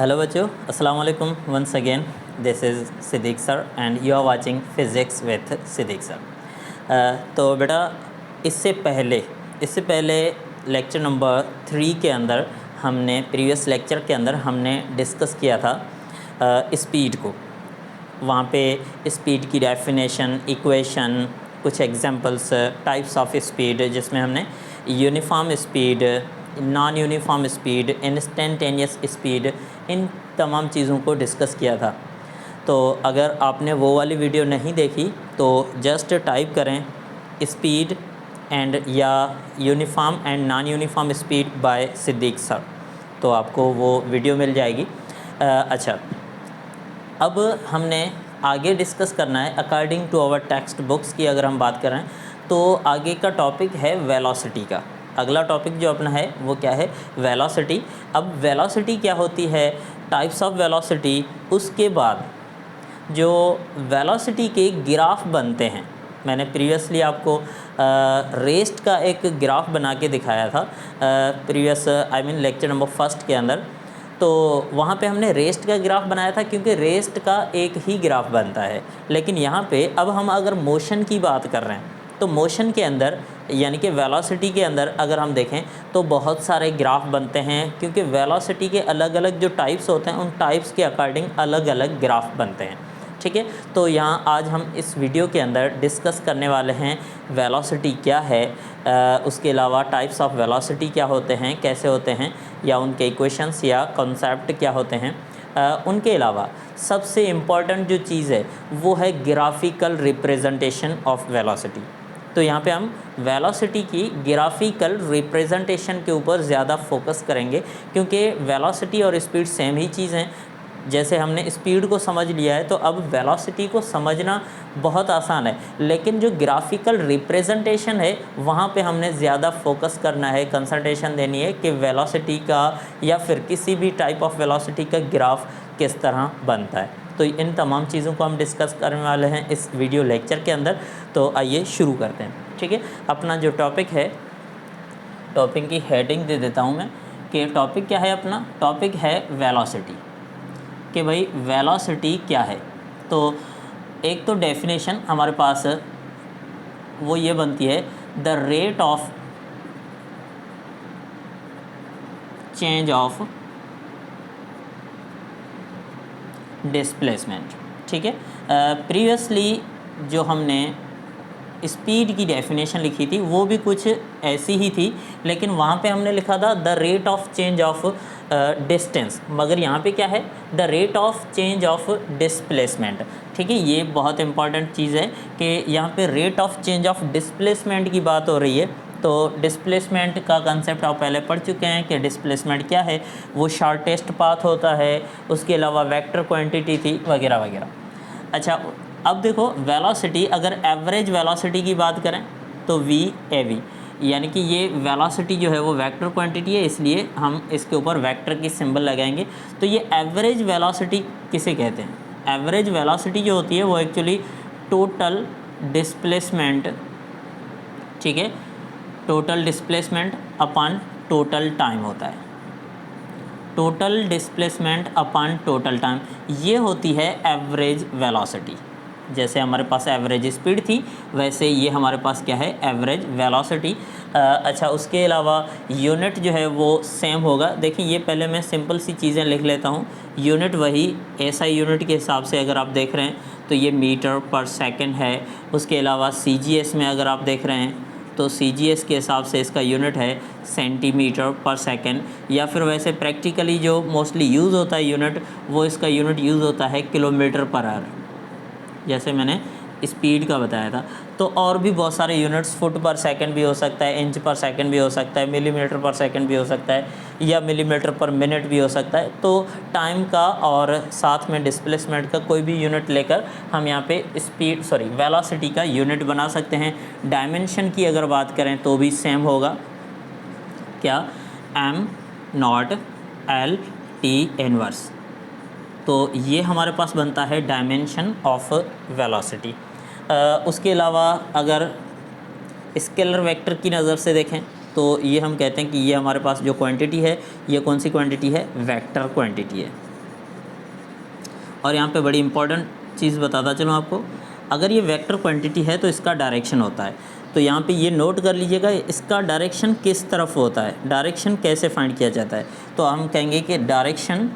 Hello बच्चों, अस्सलाम वालेकुम। Once again this is Siddiq sir and you are watching physics with Siddiq sir. तो बेटा इससे पहले लेक्चर नंबर 3 के अंदर हमने प्रीवियस लेक्चर के अंदर हमने डिस्कस किया था स्पीड को। वहाँ पे स्पीड की डेफिनेशन, इक्वेशन, कुछ एग्जांपल्स, टाइप्स ऑफ स्पीड, जिसमें हमने uniform speed, non uniform speed, instantaneous speed, इन तमाम चीज़ों को डिस्कस किया था। तो अगर आपने वो वाली वीडियो नहीं देखी तो जस्ट टाइप करें स्पीड एंड या uniform and non uniform speed by Siddiq sir, तो आपको वो वीडियो मिल जाएगी। अच्छा, अब हमने आगे डिस्कस करना है according to our textbooks की। अगर हम बात करें तो आगे का टॉपिक है वेलोसिटी का। अगला टॉपिक जो अपना है वो क्या है? वेलोसिटी। अब वेलोसिटी क्या होती है, टाइप्स ऑफ वेलोसिटी, उसके बाद जो वेलोसिटी के ग्राफ बनते हैं। मैंने प्रीवियसली आपको रेस्ट का एक ग्राफ बना के दिखाया था प्रीवियस लेक्चर नंबर 1 के अंदर। तो वहाँ पे हमने रेस्ट का ग्राफ बनाया था, क्योंकि रेस्ट का एक ही ग्राफ बनता है। लेकिन यहाँ पे अब हम अगर मोशन की बात कर रहे हैं तो मोशन के अंदर यानी कि वेलोसिटी के अंदर अगर हम देखें तो बहुत सारे ग्राफ बनते हैं, क्योंकि वेलोसिटी के अलग अलग जो टाइप्स होते हैं उन टाइप्स के अकॉर्डिंग अलग अलग ग्राफ बनते हैं। ठीक है, तो यहाँ आज हम इस वीडियो के अंदर डिस्कस करने वाले हैं वेलोसिटी क्या है, उसके अलावा टाइप्स ऑफ वेलोसिटी क्या होते हैं, कैसे होते हैं, या उनके इक्वेशंस या कॉन्सेप्ट क्या होते हैं। उनके अलावा सबसे इम्पॉर्टेंट जो चीज़ है वो है ग्राफिकल रिप्रेजेंटेशन ऑफ वेलोसिटी। तो यहाँ पे हम वेलोसिटी की ग्राफिकल रिप्रेजेंटेशन के ऊपर ज़्यादा फोकस करेंगे, क्योंकि वेलोसिटी और स्पीड सेम ही चीज़ हैं। जैसे हमने स्पीड को समझ लिया है तो अब वेलोसिटी को समझना बहुत आसान है, लेकिन जो ग्राफिकल रिप्रेजेंटेशन है वहाँ पे हमने ज़्यादा फोकस करना है, कंसंट्रेशन देनी है कि वेलोसिटी का या फिर किसी भी टाइप ऑफ वेलोसिटी का ग्राफ किस तरह बनता है। तो इन तमाम चीज़ों को हम डिस्कस करने वाले हैं इस वीडियो लेक्चर के अंदर। तो आइए शुरू करते हैं। ठीक है, अपना जो टॉपिक है, टॉपिक की हेडिंग दे देता हूँ मैं कि टॉपिक क्या है। अपना टॉपिक है वेलोसिटी, कि भाई वेलोसिटी क्या है। तो एक तो डेफिनेशन हमारे पास वो ये बनती है, the rate of change of displacement. ठीक है, प्रीवियसली जो हमने स्पीड की डेफिनेशन लिखी थी वो भी कुछ ऐसी ही थी, लेकिन वहाँ पे हमने लिखा था the rate of change of distance, मगर यहाँ पे क्या है, the rate of change of displacement. ठीक है, ये बहुत इंपॉर्टेंट चीज़ है कि यहाँ पे rate of change of displacement की बात हो रही है। तो डिस्प्लेसमेंट का कंसेप्ट आप पहले पढ़ चुके हैं कि डिस्प्लेसमेंट क्या है, वो शॉर्टेस्ट पाथ होता है, उसके अलावा वेक्टर क्वांटिटी थी वगैरह वगैरह। अच्छा, अब देखो वेलोसिटी, अगर एवरेज वेलोसिटी की बात करें तो VAV, यानी कि ये वेलोसिटी जो है वो वेक्टर क्वांटिटी है, इसलिए हम इसके ऊपर वेक्टर की सिंबल लगाएंगे। तो ये एवरेज वेलोसिटी किसे कहते हैं? एवरेज वेलोसिटी जो होती है वो एक्चुअली टोटल डिस्प्लेसमेंट, ठीक है, total displacement upon total time होता है। Total displacement upon total time, ये होती है एवरेज वेलोसिटी। जैसे हमारे पास एवरेज स्पीड थी, वैसे ये हमारे पास क्या है, एवरेज वेलोसिटी। अच्छा, उसके अलावा यूनिट जो है वो सेम होगा। देखिए, ये पहले मैं सिंपल सी चीज़ें लिख लेता हूँ। यूनिट वही SI यूनिट के हिसाब से अगर आप देख रहे हैं तो ये मीटर पर सेकंड है। उसके अलावा CGS में अगर आप देख रहे हैं तो CGS के हिसाब से इसका यूनिट है सेंटीमीटर पर सेकंड, या फिर वैसे प्रैक्टिकली जो मोस्टली यूज़ होता है यूनिट, वो इसका यूनिट यूज़ होता है किलोमीटर पर आवर, जैसे मैंने स्पीड का बताया था। तो और भी बहुत सारे यूनिट्स, फुट पर सेकंड भी हो सकता है, इंच पर सेकंड भी हो सकता है, मिलीमीटर पर सेकंड भी हो सकता है, या मिलीमीटर पर मिनट भी हो सकता है। तो टाइम का और साथ में डिस्प्लेसमेंट का कोई भी यूनिट लेकर हम यहाँ पे वेलोसिटी का यूनिट बना सकते हैं। डायमेंशन की अगर बात करें तो भी सेम होगा, क्या, m0L/T इनवर्स। तो ये हमारे पास बनता है डायमेंशन ऑफ वेलोसिटी। उसके अलावा अगर स्केलर वेक्टर की नज़र से देखें तो ये हम कहते हैं कि ये हमारे पास जो क्वांटिटी है, ये कौन सी क्वांटिटी है, वेक्टर क्वांटिटी है। और यहाँ पे बड़ी इंपॉर्टेंट चीज़ बताता चलूँ आपको, अगर ये वेक्टर क्वांटिटी है तो इसका डायरेक्शन होता है। तो यहाँ पे ये नोट कर लीजिएगा, इसका डायरेक्शन किस तरफ होता है, डायरेक्शन कैसे फाइंड किया जाता है। तो हम कहेंगे कि direction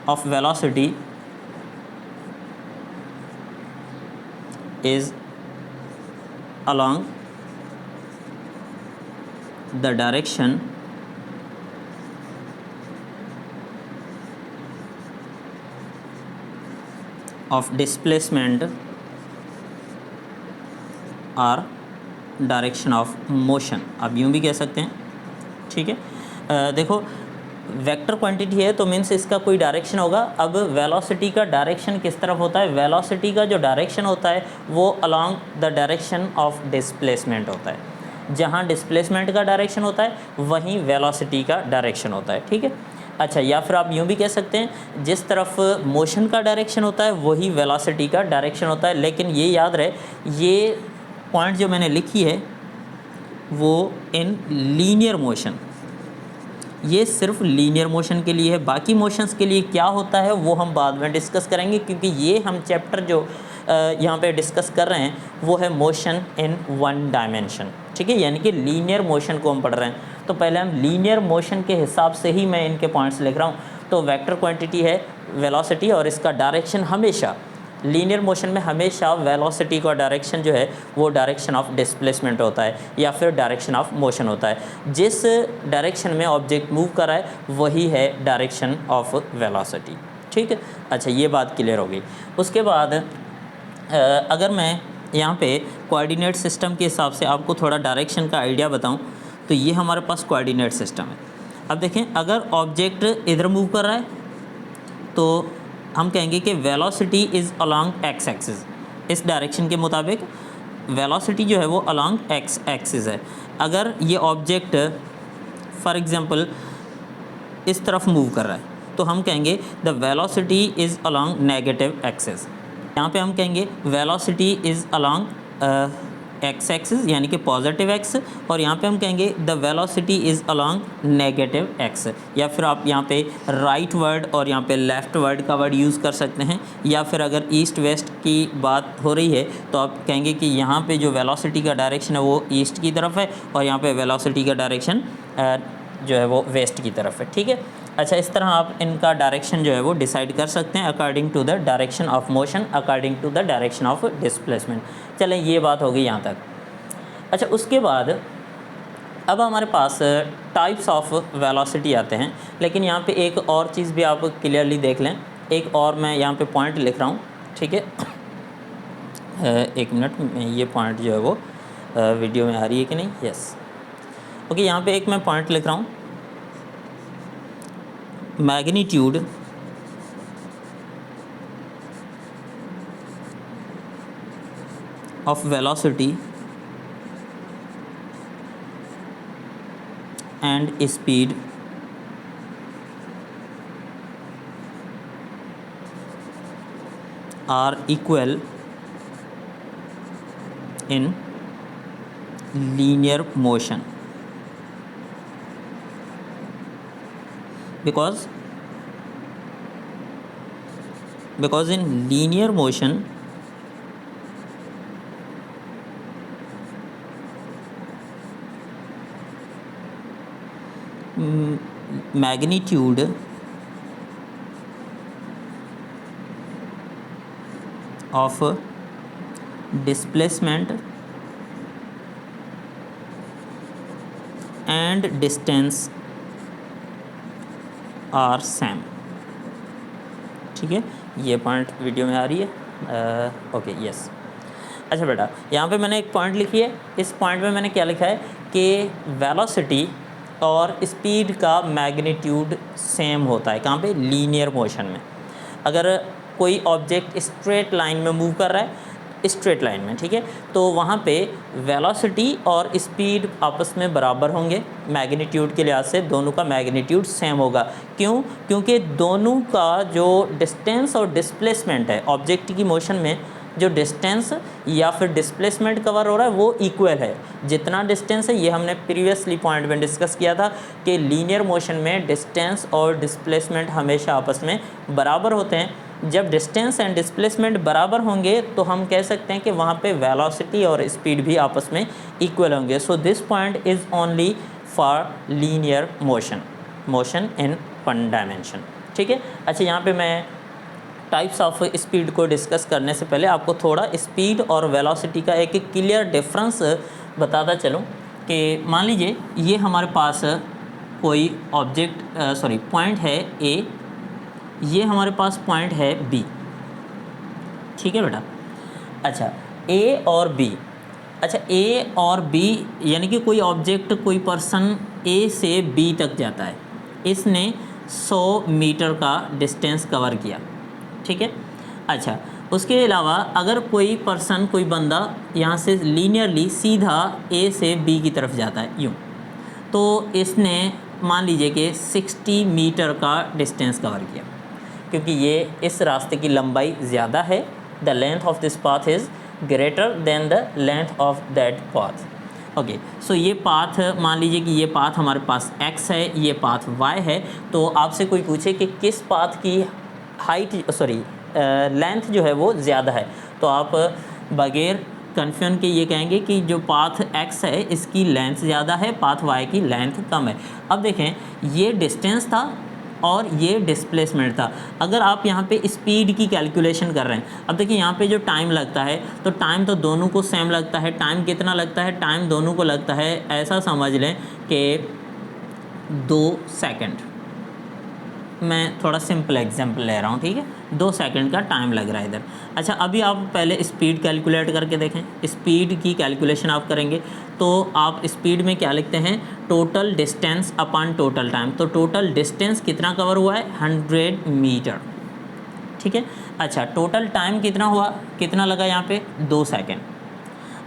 of velocity is along the direction of displacement or direction of motion, आप यूँ भी कह सकते हैं, ठीक है। देखो वेक्टर क्वांटिटी है तो मीन्स इसका कोई डायरेक्शन होगा। अब वेलोसिटी का डायरेक्शन किस तरफ होता है, वेलोसिटी का जो डायरेक्शन होता है वो along the direction of displacement होता है। जहाँ डिस्प्लेसमेंट का डायरेक्शन होता है वहीं वेलोसिटी का डायरेक्शन होता है, ठीक है। अच्छा, या फिर आप यूँ भी कह सकते हैं जिस तरफ मोशन का डायरेक्शन होता है वही वेलोसिटी का डायरेक्शन होता है। लेकिन ये याद रहे, ये पॉइंट जो मैंने लिखी है वो इन लीनियर मोशन, ये सिर्फ लीनियर मोशन के लिए है। बाकी मोशंस के लिए क्या होता है वो हम बाद में डिस्कस करेंगे, क्योंकि ये हम चैप्टर जो यहाँ पे डिस्कस कर रहे हैं वो है मोशन इन वन डायमेंशन, ठीक है, यानी कि लीनियर मोशन को हम पढ़ रहे हैं। तो पहले हम लीनियर मोशन के हिसाब से ही मैं इनके पॉइंट्स लिख रहा हूँ। तो वेक्टर क्वांटिटी है वेलोसिटी, और इसका डायरेक्शन हमेशा लीनियर मोशन में हमेशा वेलोसिटी का डायरेक्शन जो है वो डायरेक्शन ऑफ डिस्प्लेसमेंट होता है या फिर डायरेक्शन ऑफ मोशन होता है। जिस डायरेक्शन में ऑब्जेक्ट मूव कर रहा है वही है डायरेक्शन ऑफ वेलोसिटी, ठीक है। अच्छा, ये बात क्लियर हो गई। उसके बाद अगर मैं यहाँ पे कोऑर्डिनेट सिस्टम के हिसाब से आपको थोड़ा डायरेक्शन का आइडिया बताऊँ तो ये हमारे पास कोऑर्डिनेट सिस्टम है। अब देखें, अगर ऑब्जेक्ट इधर मूव कर रहा है तो हम कहेंगे कि velocity is along x axis. इस डायरेक्शन के मुताबिक वेलोसिटी जो है वो अलोंग एक्स एक्सिस है। अगर ये ऑब्जेक्ट फॉर एग्जांपल इस तरफ मूव कर रहा है तो हम कहेंगे the velocity is along negative axis. यहाँ पे हम कहेंगे velocity is along x axis यानी कि पॉजिटिव एक्स, और यहाँ पे हम कहेंगे the velocity is along negative x. या फिर आप यहाँ पे राइट वर्ड और यहाँ पे लेफ़्ट वर्ड का वर्ड यूज़ कर सकते हैं। या फिर अगर ईस्ट वेस्ट की बात हो रही है तो आप कहेंगे कि यहाँ पे जो वेलोसिटी का डायरेक्शन है वो ईस्ट की तरफ है और यहाँ पे वेलोसिटी का डायरेक्शन जो है वो वेस्ट की तरफ है, ठीक है। अच्छा, इस तरह आप इनका डायरेक्शन जो है वो डिसाइड कर सकते हैं according to the direction of motion, according to the direction of displacement. चलें, ये बात हो गई यहाँ तक। अच्छा, उसके बाद अब हमारे पास टाइप्स ऑफ वेलोसिटी आते हैं, लेकिन यहाँ पे एक और चीज़ भी आप क्लियरली देख लें। एक और मैं यहाँ पे पॉइंट लिख रहा हूँ, ठीक है। एक मिनट, ये पॉइंट जो है वो वीडियो में आ रही है कि नहीं? Yes, okay. यहाँ पे एक मैं पॉइंट लिख रहा हूँ, magnitude of velocity and speed are equal in linear motion because in linear motion magnitude of displacement and distance are same, ठीक है। ये पॉइंट वीडियो में आ रही है, ओके, यस। अच्छा बेटा, यहाँ पे मैंने एक पॉइंट लिखी है। इस पॉइंट में मैंने क्या लिखा है कि वेलोसिटी और स्पीड का मैग्नीट्यूड सेम होता है। कहाँ पे? लीनियर मोशन में। अगर कोई ऑब्जेक्ट स्ट्रेट लाइन में मूव कर रहा है, स्ट्रेट लाइन में, ठीक है, तो वहाँ पे वेलोसिटी और स्पीड आपस में बराबर होंगे मैग्नीट्यूड के लिहाज से। दोनों का मैग्नीट्यूड सेम होगा। क्यों? क्योंकि दोनों का जो डिस्टेंस और डिस्प्लेसमेंट है ऑब्जेक्ट की मोशन में, जो डिस्टेंस या फिर डिस्प्लेसमेंट कवर हो रहा है वो इक्वल है। जितना डिस्टेंस है, ये हमने प्रीवियसली पॉइंट में डिस्कस किया था कि लीनियर मोशन में डिस्टेंस और डिस्प्लेसमेंट हमेशा आपस में बराबर होते हैं। जब डिस्टेंस एंड डिस्प्लेसमेंट बराबर होंगे तो हम कह सकते हैं कि वहाँ पे वेलोसिटी और स्पीड भी आपस में इक्वल होंगे। So this point is only for linear motion in one dimension. ठीक है। अच्छा, यहाँ पे मैं टाइप्स ऑफ स्पीड को डिस्कस करने से पहले आपको थोड़ा स्पीड और वेलोसिटी का एक क्लियर डिफरेंस बताता चलूँ कि मान लीजिए ये हमारे पास कोई पॉइंट है ए, ये हमारे पास पॉइंट है बी। ठीक है बेटा। अच्छा, ए और बी, अच्छा ए और बी यानी कि कोई ऑब्जेक्ट, कोई पर्सन ए से बी तक जाता है, इसने 100 मीटर का डिस्टेंस कवर किया। ठीक है। अच्छा, उसके अलावा अगर कोई पर्सन, कोई बंदा यहाँ से लीनियरली सीधा ए से बी की तरफ जाता है यूँ, तो इसने मान लीजिए कि 60 मीटर का डिस्टेंस कवर किया, क्योंकि ये इस रास्ते की लंबाई ज़्यादा है। The length of this path is greater than the length of that path. Okay, so ये पाथ, मान लीजिए कि ये पाथ हमारे पास x है, ये पाथ y है। तो आपसे कोई पूछे कि किस पाथ की लेंथ जो है वो ज़्यादा है, तो आप बगैर कन्फ्यूजन के ये कहेंगे कि जो पाथ x है इसकी लेंथ ज़्यादा है, पाथ y की लेंथ कम है। अब देखें, ये डिस्टेंस था और ये डिस्प्लेसमेंट था। अगर आप यहाँ पे स्पीड की कैलकुलेशन कर रहे हैं, अब देखिए यहाँ पे जो टाइम लगता है, तो टाइम तो दोनों को सेम लगता है। टाइम कितना लगता है? टाइम दोनों को लगता है, ऐसा समझ लें कि 2 सेकंड। मैं थोड़ा सिंपल एग्जांपल ले रहा हूँ, ठीक है। 2 सेकंड का टाइम लग रहा है इधर। अच्छा, अभी आप पहले स्पीड कैलकुलेट करके देखें। स्पीड की कैलकुलेशन आप करेंगे तो आप स्पीड में क्या लिखते हैं? Total distance upon total time. तो टोटल डिस्टेंस कितना कवर हुआ है? 100 मीटर। ठीक है। अच्छा, टोटल टाइम कितना हुआ, कितना लगा यहाँ पे? 2 सेकंड।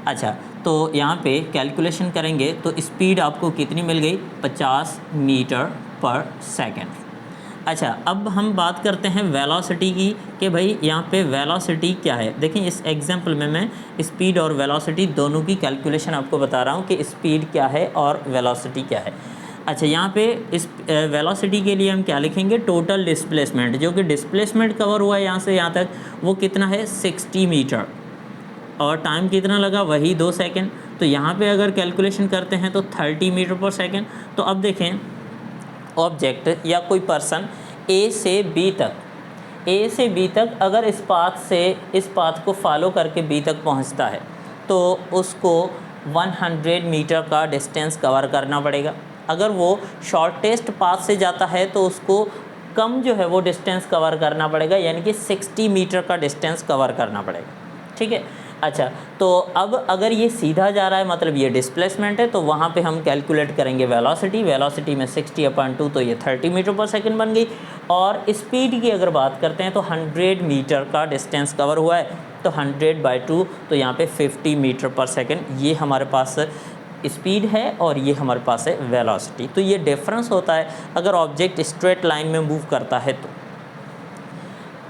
अच्छा, तो यहाँ पे कैलकुलेशन करेंगे तो स्पीड आपको कितनी मिल गई? 50 मीटर पर सेकंड। अच्छा, अब हम बात करते हैं वेलोसिटी की कि भाई यहाँ पे वेलोसिटी क्या है। देखिए, इस एग्जांपल में मैं स्पीड और वेलोसिटी दोनों की कैलकुलेशन आपको बता रहा हूँ कि स्पीड क्या है और वेलोसिटी क्या है। अच्छा, यहाँ पे इस वेलोसिटी के लिए हम क्या लिखेंगे? टोटल डिस्प्लेसमेंट, जो कि डिस्प्लेसमेंट कवर हुआ है यहाँ से यहाँ तक, वो कितना है? 60 मीटर। और टाइम कितना लगा? वही 2 सेकेंड। तो यहाँ पर अगर कैलकुलेशन करते हैं तो 30 मीटर पर सेकेंड। तो अब देखें, ऑब्जेक्ट या कोई पर्सन ए से बी तक अगर इस पाथ को फॉलो करके बी तक पहुंचता है तो उसको 100 मीटर का डिस्टेंस कवर करना पड़ेगा। अगर वो शॉर्टेस्ट पाथ से जाता है तो उसको कम जो है वो डिस्टेंस कवर करना पड़ेगा, यानी कि 60 मीटर का डिस्टेंस कवर करना पड़ेगा। ठीक है। अच्छा, तो अब अगर ये सीधा जा रहा है, मतलब ये डिस्प्लेसमेंट है, तो वहाँ पे हम कैलकुलेट करेंगे वेलोसिटी में 60/2, तो ये 30 मीटर पर सेकंड बन गई। और स्पीड की अगर बात करते हैं तो 100 मीटर का डिस्टेंस कवर हुआ है, तो 100/2, तो यहाँ पे 50 मीटर पर सेकंड ये हमारे पास स्पीड है और ये हमारे पास है वेलोसिटी। तो ये डिफरेंस होता है अगर ऑब्जेक्ट स्ट्रेट लाइन में मूव करता है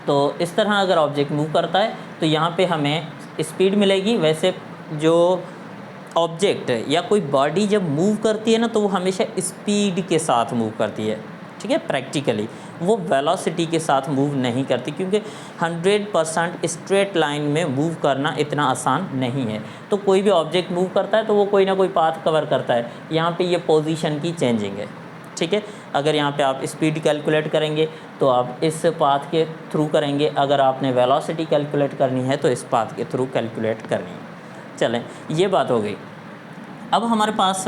तो इस तरह अगर ऑब्जेक्ट मूव करता है तो यहाँ पे हमें स्पीड मिलेगी। वैसे जो ऑब्जेक्ट या कोई बॉडी जब मूव करती है ना, तो वो हमेशा स्पीड के साथ मूव करती है। ठीक है। प्रैक्टिकली वो वेलोसिटी के साथ मूव नहीं करती, क्योंकि 100% स्ट्रेट लाइन में मूव करना इतना आसान नहीं है। तो कोई भी ऑब्जेक्ट मूव करता है तो वो कोई ना कोई पाथ कवर करता है। यहाँ पे ये पोजीशन की चेंजिंग है। ठीक है। अगर यहाँ पे आप स्पीड कैलकुलेट करेंगे तो आप इस पाथ के थ्रू करेंगे, अगर आपने वेलोसिटी कैलकुलेट करनी है तो इस पाथ के थ्रू कैलकुलेट करनी है। चलें, ये बात हो गई। अब हमारे पास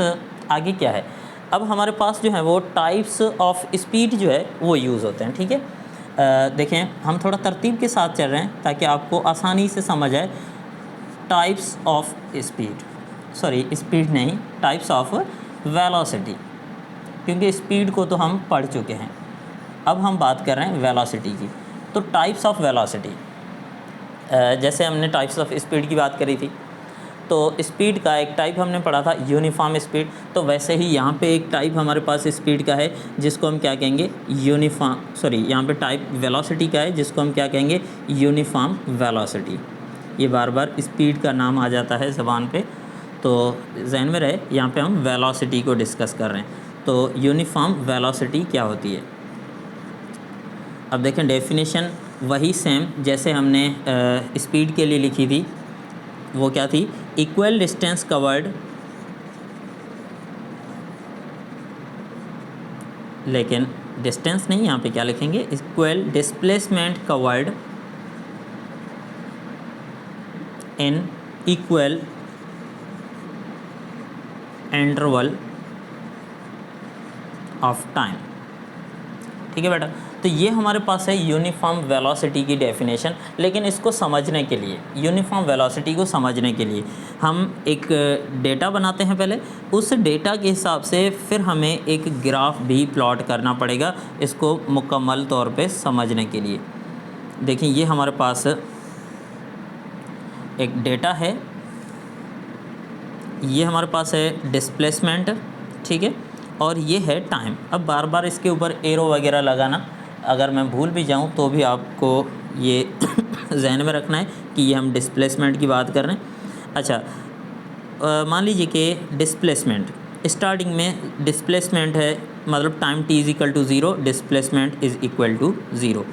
आगे क्या है? अब हमारे पास जो है वो टाइप्स ऑफ स्पीड जो है वो यूज़ होते हैं। ठीक है। देखें, हम थोड़ा तरतीब के साथ चल रहे हैं ताकि आपको आसानी से समझ आए। टाइप्स ऑफ स्पीड नहीं, टाइप्स ऑफ वेलोसिटी, क्योंकि स्पीड को तो हम पढ़ चुके हैं। अब हम बात कर रहे हैं वेलोसिटी की। तो टाइप्स ऑफ वेलोसिटी, जैसे हमने टाइप्स ऑफ स्पीड की बात करी थी, तो स्पीड का एक टाइप हमने पढ़ा था यूनिफॉर्म स्पीड। तो वैसे ही यहाँ पे एक टाइप हमारे पास स्पीड का है जिसको हम क्या कहेंगे? यहाँ पे टाइप वेलोसिटी का है जिसको हम क्या कहेंगे? Uniform velocity. ये बार बार स्पीड का नाम आ जाता है ज़बान पे, तो जहन में रहे यहाँ पे हम वेलोसिटी को डिस्कस कर रहे हैं। तो यूनिफॉर्म वेलोसिटी क्या होती है? अब देखें डेफिनेशन वही सेम जैसे हमने स्पीड के लिए लिखी थी, वो क्या थी? इक्वल डिस्टेंस कवर्ड, लेकिन डिस्टेंस नहीं, यहाँ पे क्या लिखेंगे? Equal displacement covered in equal interval of time. ठीक है बेटा, तो ये हमारे पास है यूनिफॉर्म वेलोसिटी की डेफिनेशन। लेकिन इसको समझने के लिए, यूनिफॉर्म वेलोसिटी को समझने के लिए हम एक डेटा बनाते हैं पहले, उस डेटा के हिसाब से फिर हमें एक ग्राफ भी प्लॉट करना पड़ेगा इसको मुकम्मल तौर पे समझने के लिए। देखिए ये हमारे पास एक डेटा है, ये हमारे पास है डिस्प्लेसमेंट, ठीक है, और ये है टाइम। अब बार बार इसके ऊपर एरो वगैरह लगाना, अगर मैं भूल भी जाऊं तो भी आपको ये जहन में रखना है कि ये हम डिस्प्लेसमेंट की बात कर रहे हैं। अच्छा, मान लीजिए कि डिस्प्लेसमेंट स्टार्टिंग में डिस्प्लेसमेंट है, मतलब time t is equal to 0, displacement is equal to 0।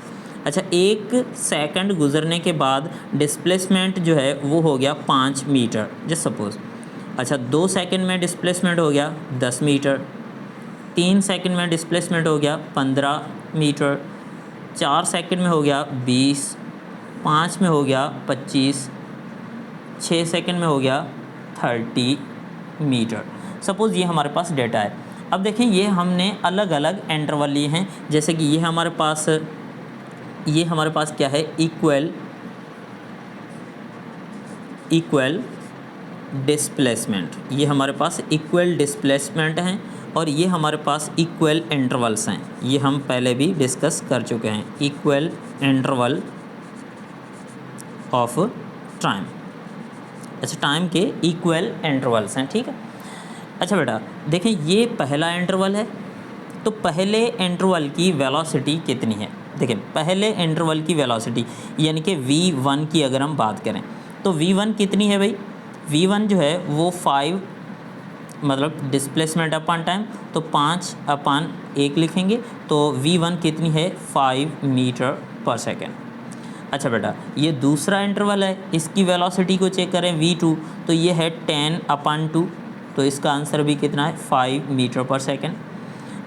अच्छा, 1 सेकंड गुजरने के बाद डिस्प्लेसमेंट जो है वो हो गया 5 मीटर, जस्ट सपोज़। अच्छा, 2 सेकंड में डिस्प्लेसमेंट हो गया 10 मीटर, 3 सेकंड में डिस्प्लेसमेंट हो गया 15 मीटर, 4 सेकंड में हो गया 20, 5 में हो गया 25, 6 सेकंड में हो गया 30 मीटर। सपोज़ ये हमारे पास डेटा है। अब देखें ये हमने अलग अलग इंटरवल लिए हैं, जैसे कि ये हमारे पास क्या है? इक्वल डिस्प्लेसमेंट, ये हमारे पास इक्वल डिस्प्लेसमेंट हैं, और ये हमारे पास इक्वल इंटरवल्स हैं। ये हम पहले भी डिस्कस कर चुके हैं, इक्वल इंटरवल ऑफ टाइम। अच्छा, टाइम के इक्वल इंटरवल्स हैं, ठीक है। अच्छा बेटा, देखें ये पहला इंटरवल है, तो पहले इंटरवल की वेलोसिटी कितनी है? देखें पहले इंटरवल की वेलोसिटी यानी कि v1 की अगर हम बात करें तो v1 कितनी है भाई? v1 जो है वो 5, मतलब डिस्प्लेसमेंट अपॉन टाइम, तो 5/1 लिखेंगे, तो v1 कितनी है? 5 मीटर पर सेकेंड। अच्छा बेटा, ये दूसरा इंटरवल है, इसकी वेलोसिटी को चेक करें v2, तो ये है 10/2, तो इसका आंसर भी कितना है? 5 मीटर पर सेकेंड।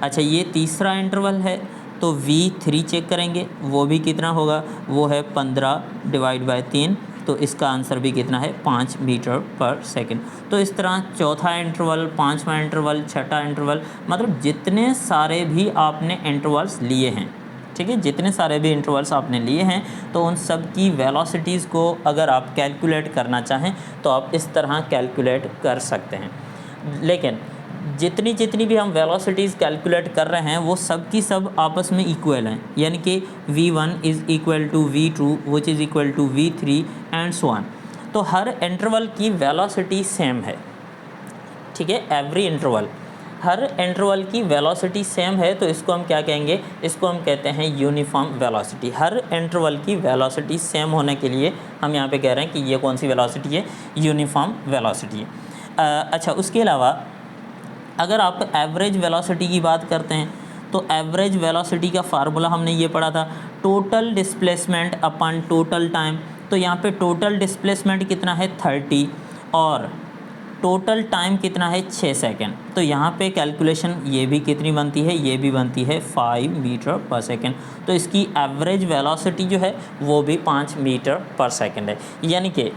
अच्छा, ये तीसरा इंटरवल है, तो v3 चेक करेंगे, वो भी कितना होगा? वो है 15/3, तो इसका आंसर भी कितना है? 5 मीटर पर सेकेंड। तो इस तरह चौथा इंटरवल, पांचवा इंटरवल, छठा इंटरवल, मतलब जितने सारे भी आपने इंटरवल्स लिए हैं, ठीक है, जितने सारे भी इंटरवल्स आपने लिए हैं, तो उन सब की वेलोसिटीज़ को अगर आप कैलकुलेट करना चाहें तो आप इस तरह कैलकुलेट कर सकते हैं। लेकिन जितनी भी हम वेलोसिटीज़ कैलकुलेट कर रहे हैं वो सब की सब आपस में इक्वल हैं, यानी कि v1 is equal to v2 which is equal to v3 and so on. तो हर इंटरवल की वेलोसिटी सेम है, ठीक है, एवरी इंटरवल, हर इंटरवल की वेलोसिटी सेम है, तो इसको हम क्या कहेंगे? इसको हम कहते हैं यूनिफॉर्म वेलोसिटी। हर इंटरवल की वेलोसिटी सेम होने के लिए हम यहाँ पे कह रहे हैं कि ये कौन सी वेलोसिटी है? यूनिफॉर्म वेलोसिटी है। अच्छा, उसके अलावा अगर आप एवरेज वेलोसिटी की बात करते हैं तो एवरेज वेलोसिटी का फार्मूला हमने ये पढ़ा था, total displacement upon total time. तो यहाँ पे टोटल डिस्प्लेसमेंट कितना है? 30, और टोटल टाइम कितना है? 6 सेकंड। तो यहाँ पे कैलकुलेशन ये भी कितनी बनती है? ये भी बनती है 5 मीटर पर सेकंड। तो इसकी एवरेज वेलोसिटी जो है वो भी 5 मीटर पर सेकंड है। यानी कि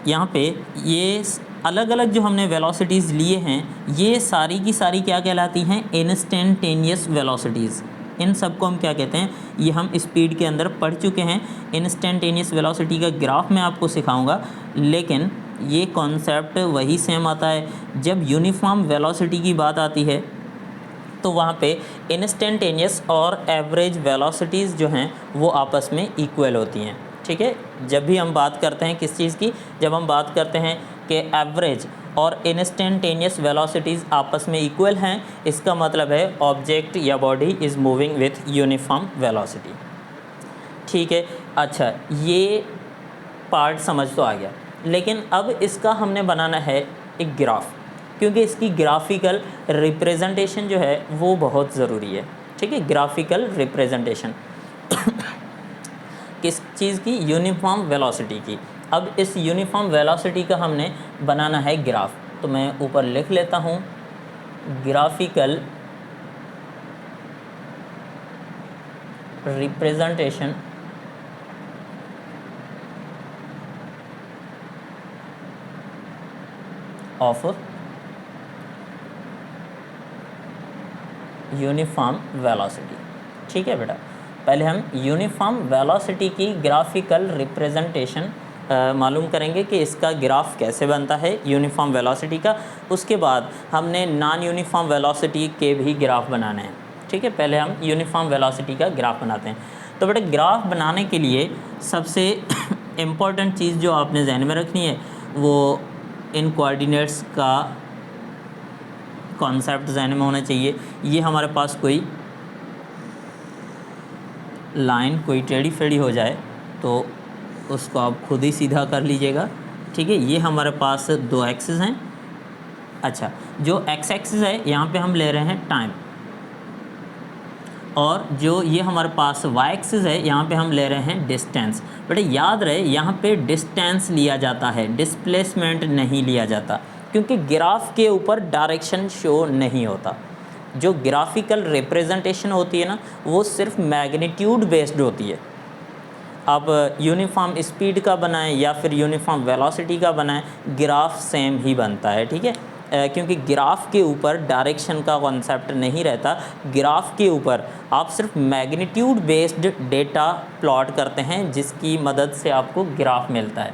यहाँ पे ये अलग अलग जो हमने वेलोसिटीज़ लिए हैं, ये सारी की सारी क्या कहलाती हैं? Instantaneous velocities. इन सब को हम क्या कहते हैं? ये हम स्पीड के अंदर पढ़ चुके हैं। इंस्टेंटेनियस वेलोसिटी का ग्राफ मैं आपको सिखाऊंगा, लेकिन ये कॉन्सेप्ट वही सेम आता है। जब यूनिफॉर्म वेलोसिटी की बात आती है तो वहाँ पे इंस्टेंटेनियस और एवरेज वेलोसिटीज़ जो हैं वो आपस में इक्वल होती हैं, ठीक है। जब भी हम बात करते हैं किस चीज़ की? जब हम बात करते हैं कि एवरेज और इंस्टेंटेनियस वेलोसिटीज़ आपस में इक्वल हैं, इसका मतलब है ऑब्जेक्ट या body is moving with uniform velocity, ठीक है। अच्छा, ये पार्ट समझ तो आ गया, लेकिन अब इसका हमने बनाना है एक ग्राफ, क्योंकि इसकी ग्राफिकल रिप्रेजेंटेशन जो है वो बहुत ज़रूरी है। ठीक है, ग्राफिकल रिप्रेजेंटेशन किस चीज़ की? यूनिफॉर्म वेलोसिटी की। अब इस यूनिफॉर्म वेलोसिटी का हमने बनाना है ग्राफ, तो मैं ऊपर लिख लेता हूँ graphical representation of uniform velocity. ठीक है बेटा, पहले हम यूनिफॉर्म वेलोसिटी की ग्राफिकल रिप्रेजेंटेशन मालूम करेंगे कि इसका ग्राफ कैसे बनता है यूनिफॉर्म वेलोसिटी का। उसके बाद हमने नॉन यूनिफॉर्म वेलोसिटी के भी ग्राफ बनाने हैं। ठीक है, पहले हम यूनिफॉर्म वेलोसिटी का ग्राफ बनाते हैं। तो बेटा ग्राफ बनाने के लिए सबसे इम्पॉर्टेंट चीज़ जो आपने ध्यान में रखनी है वो इन कोऑर्डिनेट्स का कॉन्सेप्ट ध्यान में होना चाहिए। ये हमारे पास कोई लाइन कोई टेढ़ी फेढ़ी हो जाए तो उसको आप खुद ही सीधा कर लीजिएगा। ठीक है, ये हमारे पास दो एक्सिस हैं। अच्छा, जो एक्स एक्सिस है यहाँ पे हम ले रहे हैं टाइम, और जो ये हमारे पास वाई एक्सिस है यहाँ पे हम ले रहे हैं डिस्टेंस। बेटा याद रहे यहाँ पे डिस्टेंस लिया जाता है, डिस्प्लेसमेंट नहीं लिया जाता, क्योंकि ग्राफ के ऊपर डायरेक्शन शो नहीं होता। जो ग्राफिकल रिप्रेजेंटेशन होती है ना वो सिर्फ मैग्नीट्यूड बेस्ड होती है। आप यूनिफॉर्म स्पीड का बनाएं या फिर यूनिफॉर्म वेलोसिटी का बनाएं, ग्राफ सेम ही बनता है। ठीक है, क्योंकि ग्राफ के ऊपर डायरेक्शन का कॉन्सेप्ट नहीं रहता। ग्राफ के ऊपर आप सिर्फ मैग्नीट्यूड बेस्ड डेटा प्लॉट करते हैं जिसकी मदद से आपको ग्राफ मिलता है।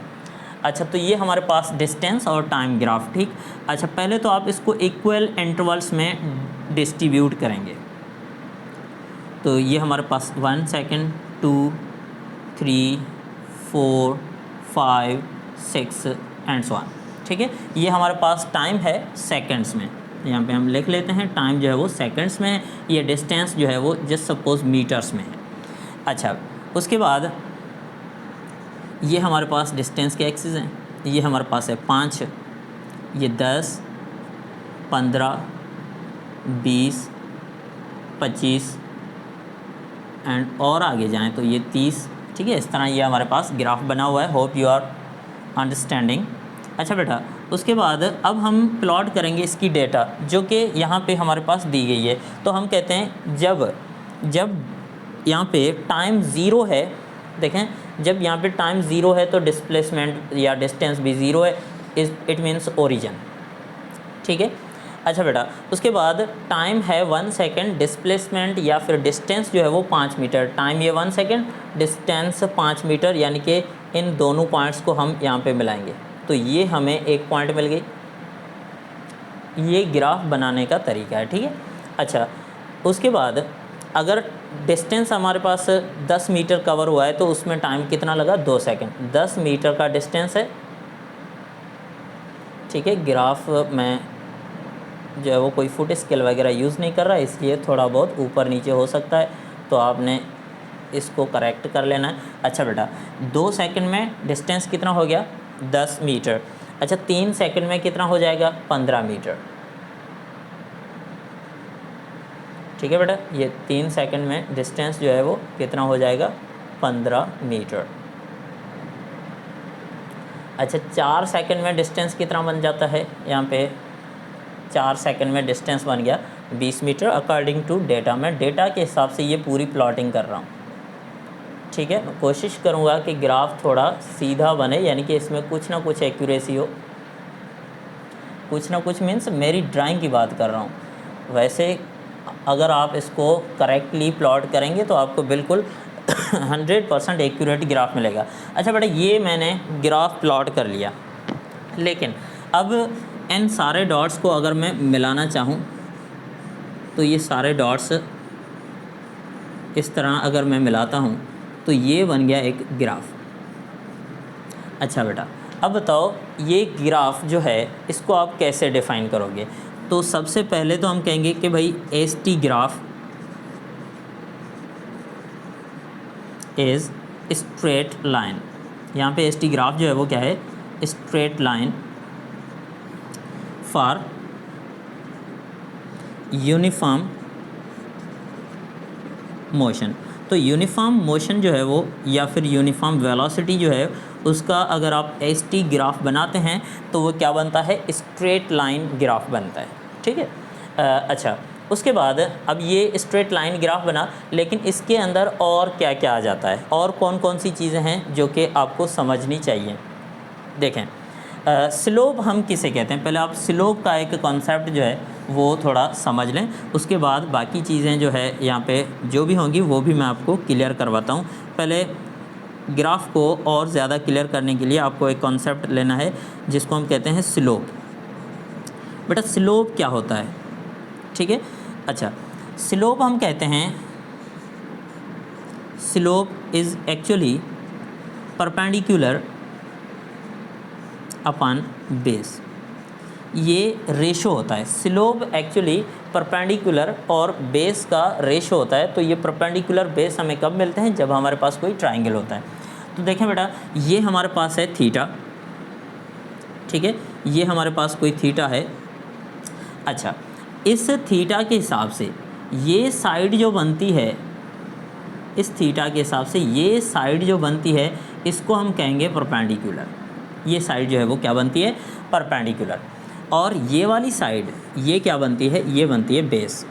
अच्छा, तो ये हमारे पास डिस्टेंस और टाइम ग्राफ। ठीक, अच्छा पहले तो आप इसको इक्वल इंटरवल्स में डिस्ट्रीब्यूट करेंगे। तो ये हमारे पास 1 सेकेंड, 2, 3, 4, 5, 6 एंड सो ऑन। ठीक है, ये हमारे पास टाइम है सेकंड्स में, यहाँ पे हम लिख लेते हैं टाइम जो है वो सेकंड्स में है। ये डिस्टेंस जो है वो जस्ट सपोज मीटर्स में है। अच्छा, उसके बाद ये हमारे पास डिस्टेंस के एक्सिस हैं। ये हमारे पास है 5, ये 10, 15, 20, 25 एंड और आगे जाएं तो ये 30। ठीक है, इस तरह ये हमारे पास ग्राफ बना हुआ है। Hope you are understanding. अच्छा बेटा, उसके बाद अब हम प्लॉट करेंगे इसकी डेटा जो कि यहाँ पे हमारे पास दी गई है। तो हम कहते हैं जब यहाँ पे टाइम ज़ीरो है, देखें जब यहाँ पे टाइम ज़ीरो है तो डिस्प्लेसमेंट या डिस्टेंस भी ज़ीरो है, इट मीन्स ओरिजिन। ठीक है, अच्छा बेटा, उसके बाद टाइम है 1 सेकेंड, डिस्प्लेसमेंट या फिर डिस्टेंस जो है वो 5 मीटर। टाइम ये 1 सेकेंड, डिस्टेंस 5 मीटर, यानी कि इन दोनों पॉइंट्स को हम यहाँ पे मिलाएंगे तो ये हमें एक पॉइंट मिल गई। ये ग्राफ बनाने का तरीका है। ठीक है, अच्छा उसके बाद अगर डिस्टेंस हमारे पास 10 मीटर कवर हुआ है तो उसमें टाइम कितना लगा? 2 सेकेंड। 10 मीटर का डिस्टेंस है। ठीक है, ग्राफ में जो है वो कोई फुट स्केल वगैरह यूज़ नहीं कर रहा है, इसलिए थोड़ा बहुत ऊपर नीचे हो सकता है, तो आपने इसको करेक्ट कर लेना है। अच्छा बेटा, 2 सेकंड में डिस्टेंस कितना हो गया? 10 मीटर। अच्छा, 3 सेकंड में कितना हो जाएगा? 15 मीटर। ठीक है बेटा, ये 3 सेकंड में डिस्टेंस जो है वो कितना हो जाएगा? 15 मीटर। अच्छा, 4 सेकंड में डिस्टेंस कितना बन जाता है? यहाँ पे 4 सेकंड में डिस्टेंस बन गया 20 मीटर अकॉर्डिंग टू डेटा। मैं डेटा के हिसाब से ये पूरी प्लॉटिंग कर रहा हूँ। ठीक है, मैं कोशिश करूँगा कि ग्राफ थोड़ा सीधा बने, यानी कि इसमें कुछ ना कुछ एक्यूरेसी हो। कुछ ना कुछ मीन्स मेरी ड्राइंग की बात कर रहा हूँ। वैसे अगर आप इसको करेक्टली प्लॉट करेंगे तो आपको बिल्कुल 100% एक्यूरेट ग्राफ मिलेगा। अच्छा बेटा, ये मैंने ग्राफ प्लॉट कर लिया, लेकिन अब इन सारे डॉट्स को अगर मैं मिलाना चाहूँ तो ये सारे डॉट्स इस तरह अगर मैं मिलाता हूँ तो ये बन गया एक ग्राफ। अच्छा बेटा, अब बताओ ये ग्राफ जो है इसको आप कैसे डिफ़ाइन करोगे? तो सबसे पहले तो हम कहेंगे कि भाई ST graph is straight line. यहाँ पे एस टी ग्राफ जो है वो क्या है, straight line for uniform motion. तो यूनिफॉर्म मोशन जो है वो या फिर यूनिफॉर्म वेलोसिटी जो है उसका अगर आप एस टी ग्राफ बनाते हैं तो वो क्या बनता है, स्ट्रेट लाइन ग्राफ बनता है, ठीक है। अच्छा, उसके बाद अब ये स्ट्रेट लाइन ग्राफ बना, लेकिन इसके अंदर और क्या क्या आ जाता है, और कौन कौन सी चीज़ें हैं जो कि आपको समझनी चाहिए। देखें, स्लोप हम किसे कहते हैं, पहले आप स्लोप का एक कॉन्सेप्ट जो है वो थोड़ा समझ लें, उसके बाद बाकी चीज़ें जो है यहाँ पे जो भी होंगी वो भी मैं आपको क्लियर करवाता हूँ। पहले ग्राफ को और ज़्यादा क्लियर करने के लिए आपको एक कॉन्सेप्ट लेना है जिसको हम कहते हैं स्लोप। बेटा स्लोप क्या होता है, ठीक है। अच्छा, स्लोप हम कहते हैं, slope is actually perpendicular upon base, ये रेशो होता है। स्लोप एक्चुअली परपेंडिकुलर और बेस का रेशो होता है। तो ये परपेंडिकुलर बेस हमें कब मिलते हैं, जब हमारे पास कोई ट्राइंगल होता है। तो देखें बेटा, ये हमारे पास है थीटा, ठीक है, ये हमारे पास कोई थीटा है। अच्छा, इस थीटा के हिसाब से ये साइड जो बनती है, इस थीटा के हिसाब से ये साइड जो बनती है इसको हम कहेंगे परपेंडिकुलर। ये साइड जो है वो क्या बनती है, परपेंडिकुलर। और ये वाली साइड ये क्या बनती है, ये बनती है बेस।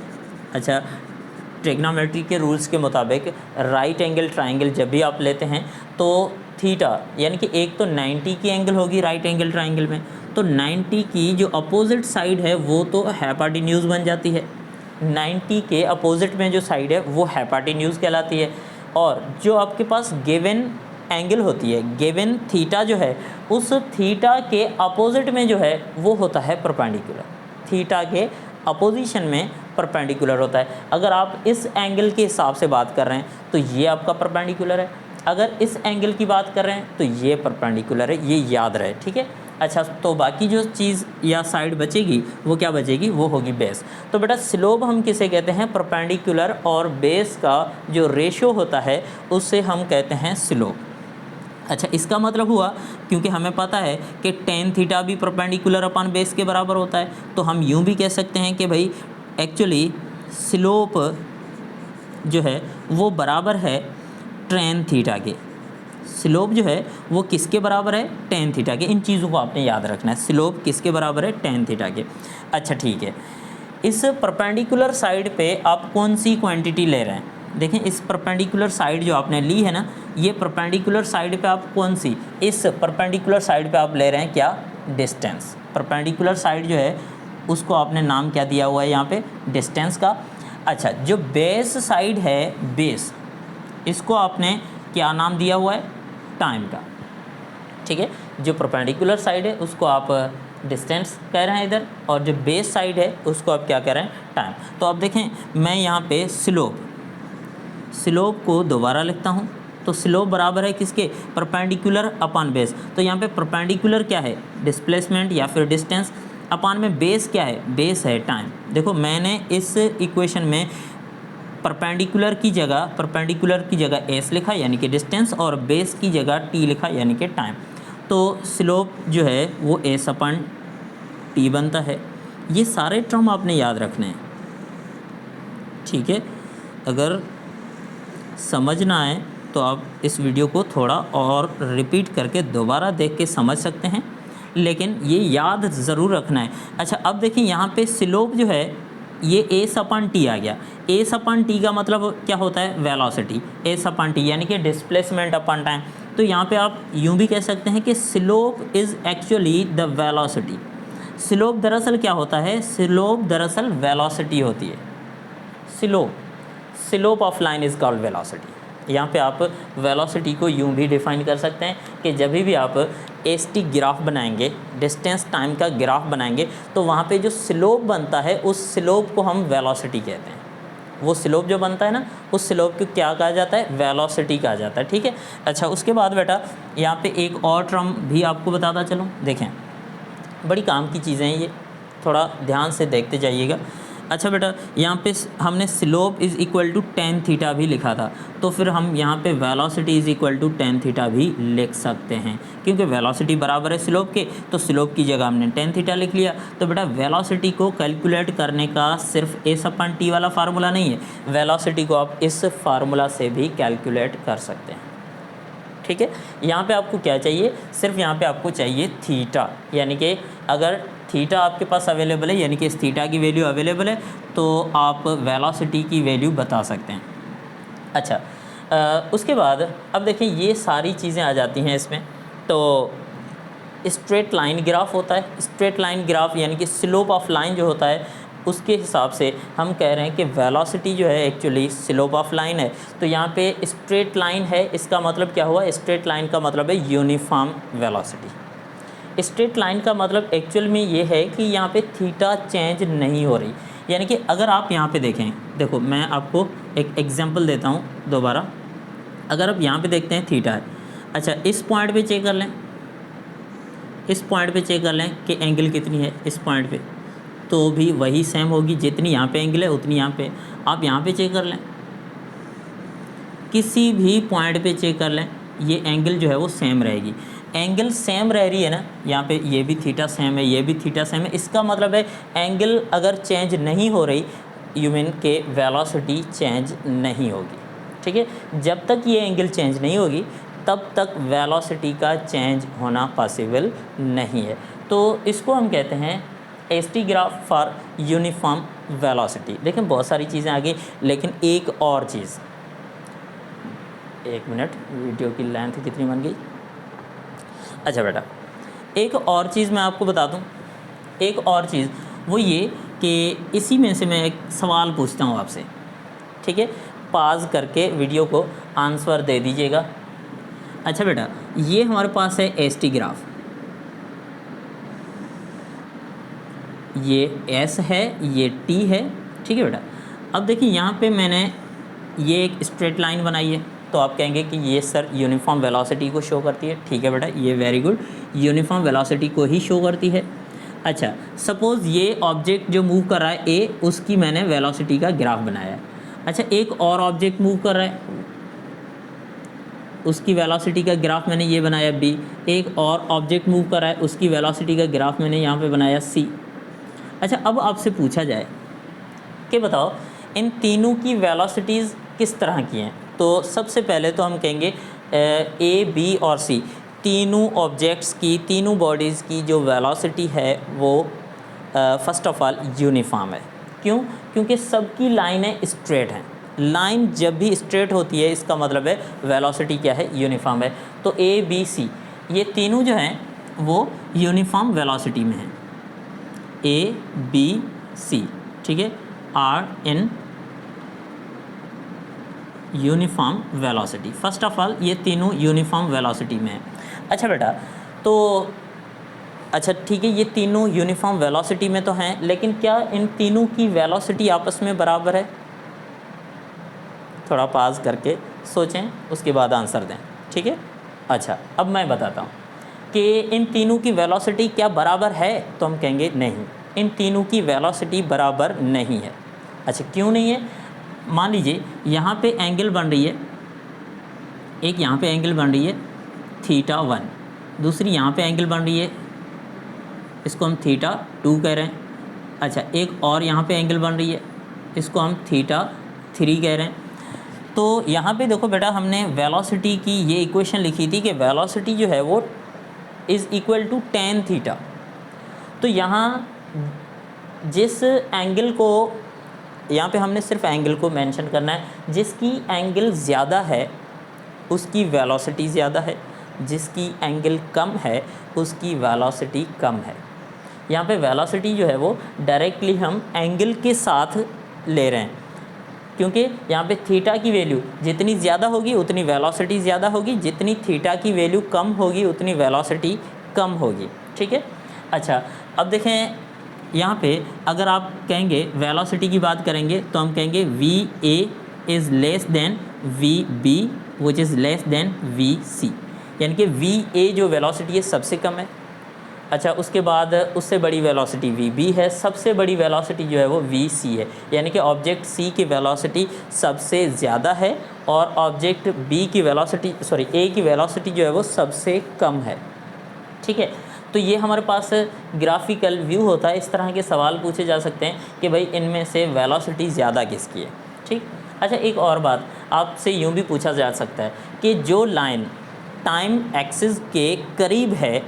अच्छा, ट्रिग्नोमेट्री के रूल्स के मुताबिक राइट एंगल ट्राइंगल जब भी आप लेते हैं तो थीटा यानी कि एक तो 90 की एंगल होगी राइट एंगल ट्राइंगल में, तो 90 की जो अपोजिट साइड है वो तो हाइपोटेन्यूज बन जाती है। 90 के अपोजिट में जो साइड है वो हाइपोटेन्यूज कहलाती है। और जो आपके पास गिवन एंगल होती है, गिवन थीटा जो है, उस थीटा के अपोजिट में जो है वो होता है परपेंडिकुलर। थीटा के अपोजिशन में परपेंडिकुलर होता है। अगर आप इस एंगल के हिसाब से बात कर रहे हैं तो ये आपका परपेंडिकुलर है, अगर इस एंगल की बात कर रहे हैं तो ये परपेंडिकुलर है, ये याद रहे, ठीक है। अच्छा, तो बाकी जो चीज़ या साइड बचेगी वो क्या बचेगी, वो होगी बेस। तो बेटा स्लोप हम किसे कहते हैं, परपेंडिकुलर और बेस का जो रेशो होता है उससे हम कहते हैं स्लोप। अच्छा, इसका मतलब हुआ, क्योंकि हमें पता है कि टेन थीटा भी परपेंडिकुलर अपॉन बेस के बराबर होता है, तो हम यूँ भी कह सकते हैं कि भाई एक्चुअली स्लोप जो है वो बराबर है टेन थीटा के। स्लोप जो है वो किसके बराबर है, टेन थीटा के। इन चीज़ों को आपने याद रखना है, स्लोप किसके बराबर है, टेन थीटा के। अच्छा ठीक है, इस परपेंडिकुलर साइड पे आप कौन सी क्वांटिटी ले रहे हैं, देखें इस परपेंडिकुलर साइड जो आपने ली है ना, ये परपेंडिकुलर साइड पे आप कौन सी, इस परपेंडिकुलर साइड पे आप ले रहे हैं क्या, डिस्टेंस। परपेंडिकुलर साइड जो है उसको आपने नाम क्या दिया हुआ है यहाँ पे, डिस्टेंस का। अच्छा, जो बेस साइड है, बेस, इसको आपने क्या नाम दिया हुआ है, टाइम का, ठीक है। जो परपेंडिकुलर साइड है उसको आप डिस्टेंस कह रहे हैं इधर, और जो बेस साइड है उसको आप क्या कह रहे हैं, टाइम। तो अब देखें मैं यहाँ पे स्लोप को दोबारा लिखता हूँ, तो स्लोप बराबर है किसके, परपेंडिकुलर अपॉन बेस। तो यहाँ पे परपेंडिकुलर क्या है, डिस्प्लेसमेंट या फिर डिस्टेंस, अपॉन में बेस क्या है, बेस है टाइम। देखो मैंने इस इक्वेशन में परपेंडिकुलर की जगह एस लिखा यानी कि डिस्टेंस, और बेस की जगह टी लिखा यानी कि टाइम। तो स्लोप जो है वो एस अपॉन टी बनता है। ये सारे टर्म आपने याद रखने हैं, ठीक है। अगर समझ ना आए तो आप इस वीडियो को थोड़ा और रिपीट करके दोबारा देख के समझ सकते हैं, लेकिन ये याद ज़रूर रखना है। अच्छा, अब देखिए यहाँ पे स्लोप जो है ये एस अपॉन टी आ गया। एस अपॉन टी का मतलब क्या होता है, वेलोसिटी। एस अपॉन टी यानी कि डिस्प्लेसमेंट अपॉन टाइम। तो यहाँ पे आप यूँ भी कह सकते हैं कि slope is actually the velocity. Slope दरअसल क्या होता है, स्लोप दरअसल वेलोसिटी होती है। Slope of line is called velocity. यहाँ पे आप वेलोसिटी को यूँ भी डिफाइन कर सकते हैं कि जब भी आप एस टी ग्राफ बनाएंगे, डिस्टेंस टाइम का ग्राफ बनाएंगे, तो वहाँ पे जो स्लोप बनता है उस स्लोप को हम वेलोसिटी कहते हैं। वो स्लोप जो बनता है ना, उस स्लोप को क्या कहा जाता है, वेलोसिटी कहा जाता है, ठीक है। अच्छा, उसके बाद बेटा यहाँ पे एक और टर्म भी आपको बताता चलूँ। देखें बड़ी काम की चीज़ें हैं ये, थोड़ा ध्यान से देखते जाइएगा। अच्छा बेटा, यहाँ पे हमने slope is equal to tan theta भी लिखा था, तो फिर हम यहाँ पे velocity is equal to tan theta भी लिख सकते हैं, क्योंकि वेलोसिटी बराबर है स्लोप के, तो स्लोप की जगह हमने टेन थीटा लिख लिया। तो बेटा वेलोसिटी को कैलकुलेट करने का सिर्फ S/T वाला फार्मूला नहीं है, वेलोसिटी को आप इस फार्मूला से भी कैलकुलेट कर सकते हैं। ठीक है, यहाँ पे आपको क्या चाहिए, सिर्फ यहाँ पे आपको चाहिए थीटा, यानी कि अगर थीटा आपके पास अवेलेबल है, यानी कि इस थीटा की वैल्यू अवेलेबल है, तो आप वेलोसिटी की वैल्यू बता सकते हैं। अच्छा, उसके बाद अब देखें ये सारी चीज़ें आ जाती हैं इसमें। तो स्ट्रेट लाइन ग्राफ होता है, स्ट्रेट लाइन ग्राफ यानी कि स्लोप ऑफ लाइन जो होता है उसके हिसाब से हम कह रहे हैं कि वेलोसिटी जो है एक्चुअली स्लोप ऑफ लाइन है। तो यहाँ पे स्ट्रेट लाइन है, इसका मतलब क्या हुआ, स्ट्रेट लाइन का मतलब है यूनिफॉर्म वेलोसिटी। स्ट्रेट लाइन का मतलब एक्चुअल में ये है कि यहाँ पे थीटा चेंज नहीं हो रही, यानी कि अगर आप यहाँ पे देखें, देखो मैं आपको एक एग्जांपल देता हूँ दोबारा। अगर आप यहाँ पे देखते हैं थीटा है, अच्छा इस पॉइंट पे चेक कर लें, इस पॉइंट पे चेक कर लें कि एंगल कितनी है इस पॉइंट पे, तो भी वही सेम होगी, जितनी यहाँ पे एंगल है उतनी यहाँ पे। आप यहाँ पे चेक कर लें, किसी भी पॉइंट पे चेक कर लें, ये एंगल जो है वो सेम रहेगी। एंगल सेम रह रही है ना, यहाँ पे ये भी थीटा सेम है, ये भी थीटा सेम है, इसका मतलब है एंगल अगर चेंज नहीं हो रही, यू मीन के वेलोसिटी चेंज नहीं होगी। ठीक है, जब तक ये एंगल चेंज नहीं होगी तब तक वेलोसिटी का चेंज होना पॉसिबल नहीं है। तो इसको हम कहते हैं ST graph for uniform velocity. देखें बहुत सारी चीज़ें आ गई, लेकिन एक और चीज़, एक मिनट, वीडियो की लेंथ कितनी बन गई। अच्छा बेटा, एक और चीज़ मैं आपको बता दूं, एक और चीज़ वो ये कि इसी में से मैं एक सवाल पूछता हूँ आपसे, ठीक है, पॉज करके वीडियो को आंसर दे दीजिएगा। अच्छा बेटा, ये हमारे पास है एसटी ग्राफ, ये एस है, ये टी है, ठीक है बेटा। अब देखिए यहाँ पे मैंने ये एक स्ट्रेट लाइन बनाई है, तो आप कहेंगे कि ये सर यूनिफॉर्म वेलोसिटी को शो करती है। ठीक है बेटा, ये वेरी गुड, यूनिफॉर्म वेलोसिटी को ही शो करती है। अच्छा, सपोज़ ये ऑब्जेक्ट जो मूव कर रहा है ए, उसकी मैंने वेलोसिटी का ग्राफ बनाया है। अच्छा, एक और ऑब्जेक्ट मूव कर रहा है, उसकी वेलोसिटी का ग्राफ मैंने ये बनाया बी। एक और ऑब्जेक्ट मूव कर रहा है, उसकी वेलोसिटी का ग्राफ मैंने यहाँ पे बनाया सी। अच्छा, अब आपसे पूछा जाए कि बताओ इन तीनों की वेलोसिटीज़ किस तरह की हैं, तो सबसे पहले तो हम कहेंगे ए, बी और सी तीनों ऑब्जेक्ट्स की, तीनों बॉडीज़ की जो वेलोसिटी है वो फर्स्ट ऑफ ऑल यूनिफॉर्म है। क्यों? क्योंकि सबकी लाइनें स्ट्रेट हैं। लाइन जब भी स्ट्रेट होती है इसका मतलब है वेलोसिटी क्या है, यूनिफॉर्म है। तो ए, बी, सी ये तीनों जो हैं वो यूनिफॉर्म वेलोसिटी में हैं। ए, बी, सी, ठीक है, are in uniform velocity. First of all ये तीनों यूनिफॉर्म वेलोसिटी में है। अच्छा बेटा, तो अच्छा ठीक है, ये तीनों यूनिफॉर्म वेलोसिटी में तो हैं, लेकिन क्या इन तीनों की वेलोसिटी आपस में बराबर है? थोड़ा पॉज करके सोचें, उसके बाद आंसर दें, ठीक है। अच्छा, अब मैं बताता हूँ कि इन तीनों की वेलोसिटी क्या बराबर है, तो हम कहेंगे नहीं, इन तीनों की वेलोसिटी बराबर नहीं है। अच्छा, क्यों नहीं है? मान लीजिए यहाँ पे एंगल बन रही है, एक यहाँ पे एंगल बन रही है थीटा 1, दूसरी यहाँ पे एंगल बन रही है, इसको हम थीटा 2 कह रहे हैं। अच्छा, एक और यहाँ पे एंगल बन रही है, इसको हम थीटा 3 कह रहे हैं। तो यहाँ पे देखो बेटा, हमने वेलोसिटी की ये इक्वेशन लिखी थी कि वेलोसिटी जो है वो is equal to tan theta. तो यहाँ जिस एंगल को, यहाँ पे हमने सिर्फ एंगल को मेंशन करना है, जिसकी एंगल ज़्यादा है उसकी वेलोसिटी ज़्यादा है, जिसकी एंगल कम है उसकी वेलोसिटी कम है। यहाँ पे वेलोसिटी जो है वो डायरेक्टली हम एंगल के साथ ले रहे हैं, क्योंकि यहाँ पे थीटा की वैल्यू जितनी ज़्यादा होगी उतनी वेलोसिटी ज़्यादा होगी, जितनी थीटा की वैल्यू कम होगी उतनी वेलोसिटी कम होगी, ठीक है। अच्छा, अब देखें यहाँ पे अगर आप कहेंगे वेलोसिटी की बात करेंगे तो हम कहेंगे V A is less than V B which is less than V C, यानी कि वी ए जो वेलोसिटी है सबसे कम है अच्छा, उसके बाद उससे बड़ी वेलोसिटी vb है, सबसे बड़ी वेलोसिटी जो है वो vc है, यानी कि ऑब्जेक्ट c की वेलोसिटी सबसे ज़्यादा है और ऑब्जेक्ट b की वेलोसिटी a की वेलोसिटी जो है वो सबसे कम है। ठीक है, तो ये हमारे पास ग्राफिकल व्यू होता है। इस तरह के सवाल पूछे जा सकते हैं कि भाई इनमें से वेलोसिटी ज़्यादा किसकी है। ठीक, अच्छा एक और बात आपसे यूँ भी पूछा जा सकता है कि जो लाइन टाइम एक्सिस के करीब है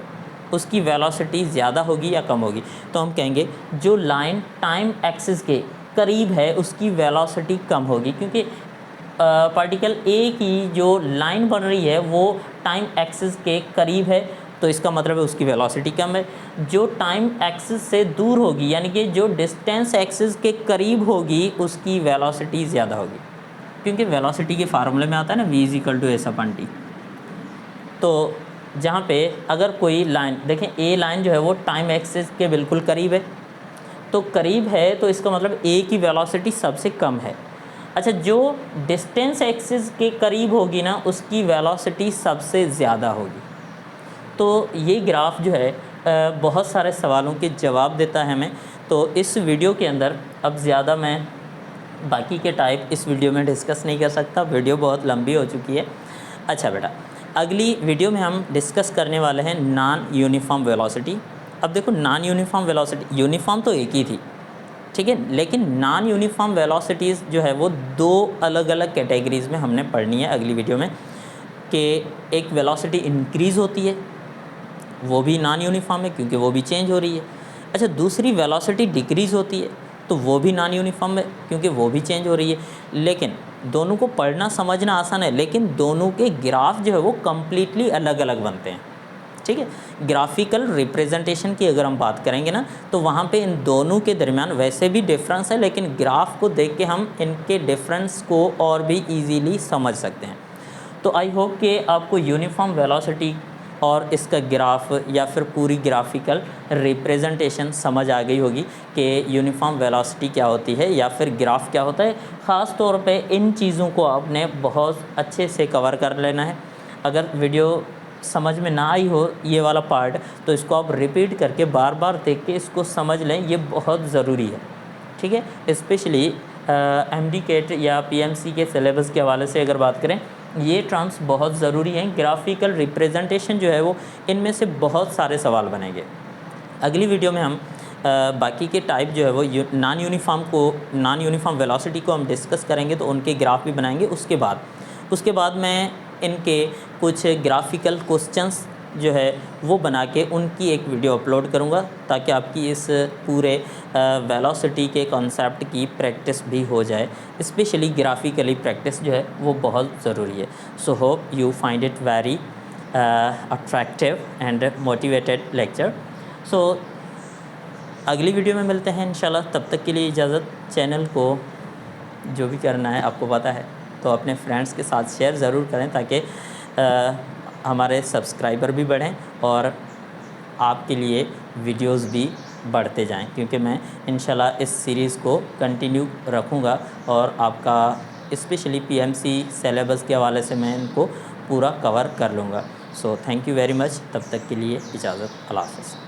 उसकी वेलोसिटी ज़्यादा होगी या कम होगी, तो हम कहेंगे जो लाइन टाइम एक्सिस के करीब है उसकी वेलोसिटी कम होगी, क्योंकि पार्टिकल ए की जो लाइन बन रही है वो टाइम एक्सिस के करीब है, तो इसका मतलब है उसकी वेलोसिटी कम है। जो टाइम एक्सिस से दूर होगी, यानी कि जो डिस्टेंस एक्सिस के करीब होगी, उसकी वेलोसिटी ज़्यादा होगी, क्योंकि वेलोसिटी के फार्मूले में आता है ना v=s/t। तो जहाँ पे अगर कोई लाइन देखें, ए लाइन जो है वो टाइम एक्सिस के बिल्कुल करीब है, तो करीब है तो इसका मतलब ए की वेलोसिटी सबसे कम है। अच्छा, जो डिस्टेंस एक्सिस के करीब होगी ना उसकी वेलोसिटी सबसे ज़्यादा होगी। तो ये ग्राफ जो है बहुत सारे सवालों के जवाब देता है हमें। तो इस वीडियो के अंदर अब ज़्यादा मैं बाकी के टाइप इस वीडियो में डिस्कस नहीं कर सकता, वीडियो बहुत लंबी हो चुकी है। अच्छा बेटा, अगली वीडियो में हम डिस्कस करने वाले हैं नॉन यूनिफॉर्म वेलोसिटी। अब देखो, नॉन यूनिफॉर्म वेलोसिटी, यूनिफॉर्म तो एक ही थी, ठीक है, लेकिन नॉन यूनिफॉर्म वेलोसिटीज़ जो है वो दो अलग अलग कैटेगरीज़ में हमने पढ़नी है अगली वीडियो में। कि एक वेलोसिटी इंक्रीज़ होती है, वो भी नॉन यूनिफॉर्म है क्योंकि वो भी चेंज हो रही है। अच्छा, दूसरी वेलोसिटी डिक्रीज़ होती है, तो वो भी नॉन यूनिफॉर्म है क्योंकि वो भी चेंज हो रही है। लेकिन दोनों को पढ़ना समझना आसान है, लेकिन दोनों के ग्राफ जो है वो कम्प्लीटली अलग अलग बनते हैं। ठीक है, ग्राफिकल रिप्रेजेंटेशन की अगर हम बात करेंगे ना, तो वहाँ पे इन दोनों के दरमियान वैसे भी डिफरेंस है, लेकिन ग्राफ को देख के हम इनके डिफरेंस को और भी इजीली समझ सकते हैं। तो आई होप कि आपको यूनिफॉर्म वेलोसिटी और इसका ग्राफ या फिर पूरी ग्राफिकल रिप्रेजेंटेशन समझ आ गई होगी कि यूनिफॉर्म वेलोसिटी क्या होती है या फिर ग्राफ क्या होता है। ख़ास तौर पे इन चीज़ों को आपने बहुत अच्छे से कवर कर लेना है। अगर वीडियो समझ में ना आई हो ये वाला पार्ट, तो इसको आप रिपीट करके बार बार देख के इसको समझ लें, ये बहुत ज़रूरी है। ठीक है, स्पेशली MD कैट या PMC के सिलेबस के हवाले से अगर बात करें, ये टर्म्स बहुत ज़रूरी हैं। ग्राफिकल रिप्रेजेंटेशन जो है वो इनमें से बहुत सारे सवाल बनेंगे। अगली वीडियो में हम बाकी के टाइप जो है वो नॉन यूनिफॉर्म वेलोसिटी को हम डिस्कस करेंगे, तो उनके ग्राफ भी बनाएंगे। उसके बाद मैं इनके कुछ ग्राफिकल क्वेश्चंस जो है वो बना के उनकी एक वीडियो अपलोड करूँगा, ताकि आपकी इस पूरे वेलोसिटी के कॉन्सेप्ट की प्रैक्टिस भी हो जाए। स्पेशली ग्राफिकली प्रैक्टिस जो है वो बहुत ज़रूरी है। So hope you find it very attractive and motivated lecture. So अगली वीडियो में मिलते हैं इंशाल्लाह। तब तक के लिए इजाज़त। चैनल को जो भी करना है आपको पता है, तो अपने फ्रेंड्स के साथ शेयर ज़रूर करें, ताकि हमारे सब्सक्राइबर भी बढ़ें और आपके लिए वीडियोस भी बढ़ते जाएं, क्योंकि मैं इंशाल्लाह इस सीरीज़ को कंटिन्यू रखूँगा और आपका स्पेशली PMC सिलेबस के हवाले से मैं इनको पूरा कवर कर लूँगा। So thank you very much. तब तक के लिए इजाज़त। अल्लाह हाफ़िज़।